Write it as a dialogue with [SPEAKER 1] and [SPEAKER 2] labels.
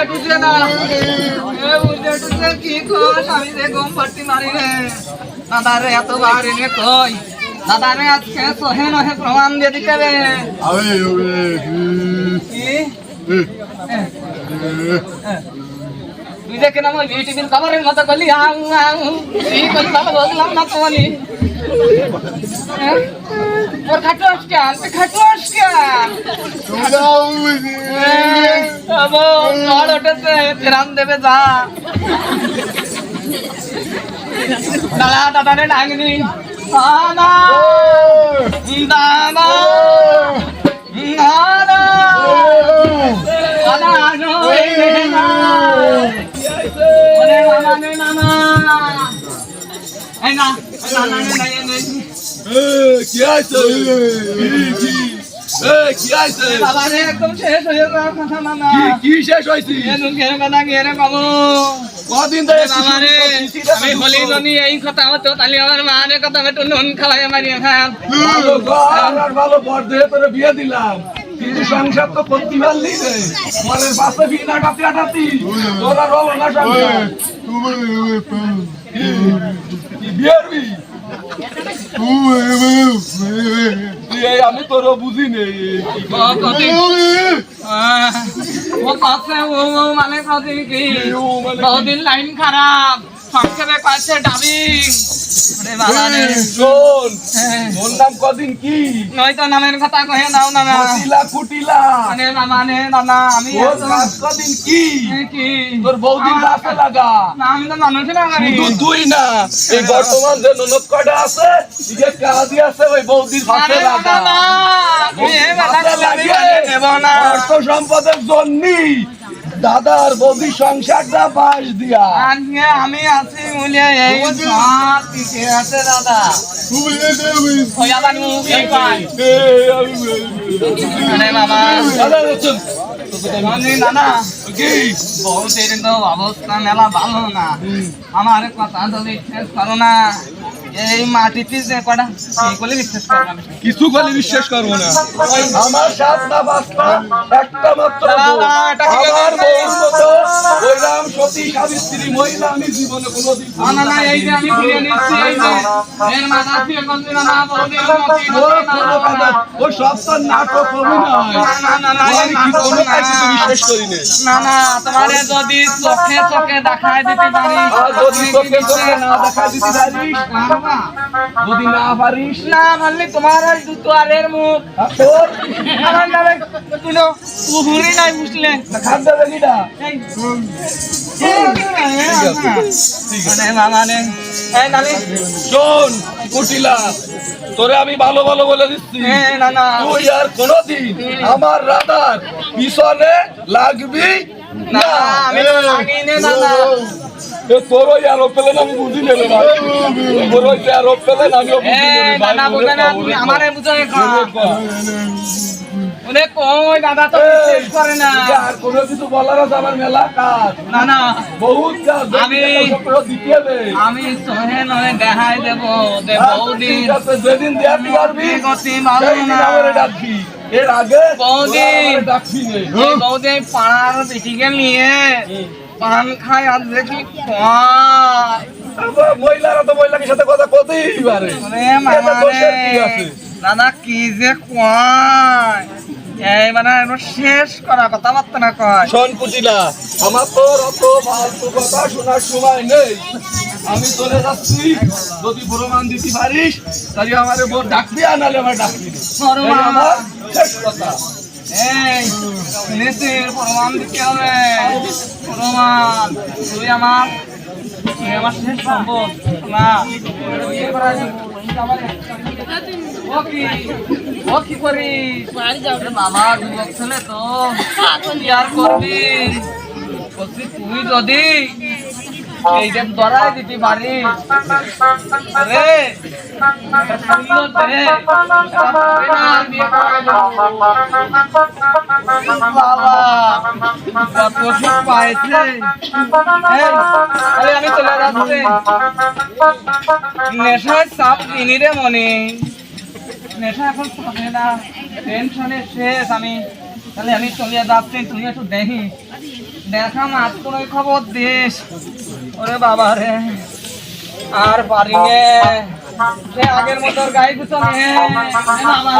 [SPEAKER 1] টুজে না বুঝে টুজে কি কস আমি রে গম পাটি মারি রে দাদা রে এত বার এনে কই দাদা রে আজকে সহে নহে প্রমাণ দিয়ে দিতে রে তুই দেখে না ওই টিভির খবরের মতো করলি এই করলি বাবা বললাম না তোমালি ওর খাটোস কেন তুই খাটোস কেন ওঠেছে গ্রাম দেবে যা দাদা দাদা রে ডাঙ্গি দাদা দাদা দাদা দাদা একদম শেষ হয়ে যাওয়ার কথা না কি শেষ হয়েছি কদিন আমি হলি জনি এই কথা হতো তাহলে আমার মায়ের কথা একটু নুন খাওয়াই মারিয়ে খাম
[SPEAKER 2] ভালো পর দিয়ে তোরে বিয়ে দিলাম কিন্তু সংসার তো করতে পারলি রে মনের পাশে বিনা কাটি আটাতি তোরা রব না সংসার বিয়েরবি আমি তোর বুঝি নেই
[SPEAKER 1] মানে কদিন কি বহুদিন লাইন খারাপ সংসারে কাছে ডাবিং
[SPEAKER 2] তোর নাম কদিন কি
[SPEAKER 1] নয়তো নামের কথা কহে নাও না
[SPEAKER 2] কুটিলা
[SPEAKER 1] মানে মানে দাদা আমি
[SPEAKER 2] কদিন কি
[SPEAKER 1] কি
[SPEAKER 2] তোর বহুদিন বাসে লাগা
[SPEAKER 1] না আমি তো মানুষের
[SPEAKER 2] শুধু তুই না এই বর্তমান যে ননদ কয়টা আছে যে কাজী আছে ওই বহুদিন বাসে লাগা অর্থ সম্পদের জন্যই দাদার বৌদি সংসারটা বাস দিয়া
[SPEAKER 1] আজকে আমি আছি মুলে এই টিকে আছে দাদা ওই আবার মুখ এই পাই আরে বাবা নানা বহুতের তো অবস্থা মেলা ভালো না আমার কথা তো বিশ্বাস করো না এই মাটিতে যে কটা এইগুলি বিশ্বাস করো না
[SPEAKER 2] কিছু বলে বিশ্বাস করবো না আমার সাতটা বাচ্চা একটা মাত্র আমার বউর মতো ওই রাম সতী সাবিত্রী মহিলা আমি জীবনে কোনোদিন
[SPEAKER 1] না না এই যে আমি ফিরে নিচ্ছি এই যে এর মাথা দিয়ে কোনদিন না বলতে
[SPEAKER 2] ও সব তো নাটক অভিনয়
[SPEAKER 1] না না না
[SPEAKER 2] আমি কি কোনো কাছে বিশ্বাস করি
[SPEAKER 1] না না তোমারে যদি চোখে চোখে দেখায় দিতে পারি
[SPEAKER 2] যদি চোখে চোখে না দেখায় দিতে পারিস যদি না পারিস
[SPEAKER 1] না বললে তোমার আর দুয়ারের মুখ
[SPEAKER 2] তোর
[SPEAKER 1] আমার নামে কোনো উহুরি নাই বুঝলে
[SPEAKER 2] খাদ্য বেগিটা শোন কুটিলা তোরে আমি ভালো ভালো বলে দিচ্ছি তুই আর কোনদিন আমার রাধার পিছনে লাগবি না তোর ওই আরো পেলেন আমি বুঝি নেবে না তোর ওই আরো পেলেন আমিও
[SPEAKER 1] আমারে বুঝাই অনেক কই দাদা তো বিশ্বাস করে না
[SPEAKER 2] আর কোনো কিছু বলার আছে আমার মেলা কাজ
[SPEAKER 1] না না
[SPEAKER 2] বহুত কাজ
[SPEAKER 1] আমি সহে নহে দেখাই দেব বহুদিন
[SPEAKER 2] যেদিন দেখাতে পারবি
[SPEAKER 1] গতি ভালো না
[SPEAKER 2] ডাকবি এর আগে
[SPEAKER 1] বহুদিন
[SPEAKER 2] ডাকবি নেই
[SPEAKER 1] বহুদিন পাড়ার বেটিকে নিয়ে পান খায় আর দেখি
[SPEAKER 2] মহিলারা তো মহিলার সাথে কথা কতেই পারে
[SPEAKER 1] দাদা কি যে কয় এই মানে শেষ করা কথাবার্তা না কয়
[SPEAKER 2] শোন কুটিলা আমার তোর অত ফালতু কথা শোনার সময় নেই আমি চলে যাচ্ছি যদি প্রমাণ দিতে পারিস তাহলে আমার ডাকবি আর নাহলে আমার ডাকবি আমার শেষ কথা
[SPEAKER 1] এই নিশ্চিত প্রমাণ দিতে হবে প্রমাণ তুই আমার শেষ সম্ভব না ও কি করিস বাবা যুবক ছেলে তো কি আর করবি তুই যদি এইটা ধরাই দিতে পারিস রে আমি চলে যাচ্ছি নেশায় চাপ কিনি রে মনে নেশা এখন চলে না টেনশনে শেষ আমি তাহলে আমি চলে যাচ্ছি তুমি একটু দেখি দেখা মাত্র ওই খবর দিস। ওরে বাবা রে, আর পারি নে, সে আগের মতো গায়ে গুছো নে বাবা।